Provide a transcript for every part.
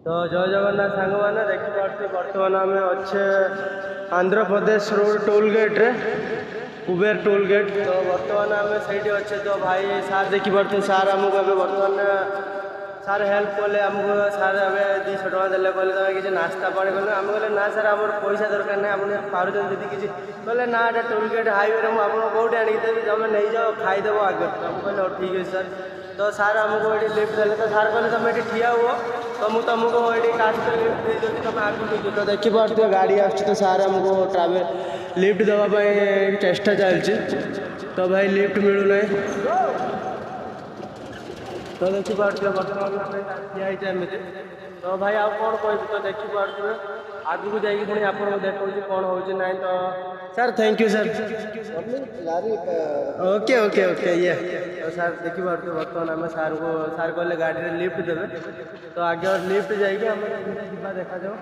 तो जय जगन्नाथ सांग मैंने देखिपे बर्तमान आम अच्छे Andhra Pradesh road toll gate रे कुबेर टोल गेट। तो बर्तमान आम से अच्छे तो भाई सार देखिपे सार आमको बर्तमान सार हेल्प कले आमको सार 200 टका देले कहले तुम किसी नास्ता पानी कल आम कहले ना सार आम पैसा दरकार नहीं आप पार्टी किसी कहले ना एटा टोल गेट हाईवे में आपको कौटे आनिदेवी तुम नहीं जाओ खाईदेव आगे आम कहले ठीक है सर। तो सार आमको ये लिफ्ट देते तो सार कहले तुम ये ठिया हुआ तो मुझे तुमको ये कास्ट लिफ्ट दे तुम आगे तो देखिपे गाड़ी आस तो सार आमको ट्रावेल लिफ्ट देवाई चेष्टा चलती तो भाई लिफ्ट मिलूना तो देखिपे बर्तमान ठियाई तो भाई आउ कौन कह तो देखिपे आगू जाकि पुणी आप देखा कौन हो ना तो sir thank you sir okay okay okay ये तो सर देखिपे बर्तमान आम सार को सार कहले गाड़ी में लिफ्ट देवे तो आगे लिफ्ट जाइए देखा जाओ।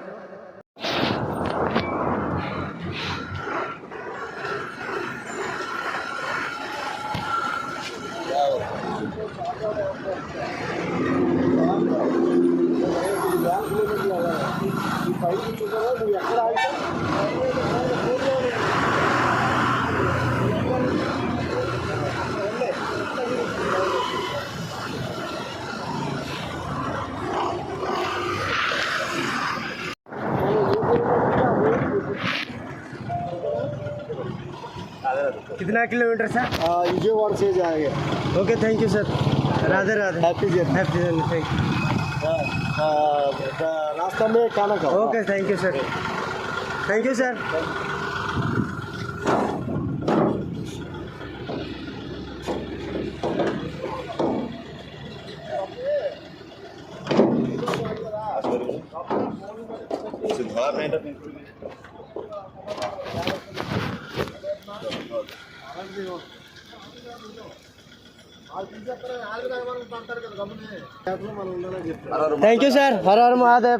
कितना किलोमीटर सर? विजयवाड़ा से जाएंगे। Okay thank you sir. Radhe Radhe. Happy journey. Happy journey thank you. रास्ता में खाना खाओ। Okay thank you sir. Thank you sir. Thank you sir. हर हर महादेव।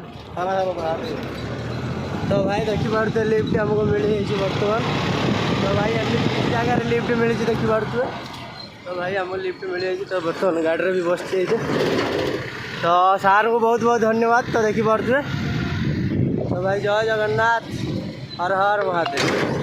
तो भाई देखिपे लिफ्ट आमको मिली बर्तमान तो भाई एमती जगह लिफ्ट मिली देखिपे तो भाई आम लिफ्ट मिली तो बर्तमान गाड़ी भी बस तो सार को बहुत बहुत धन्यवाद। तो देखिपे तो भाई जय जगन्नाथ हर हर महादेव।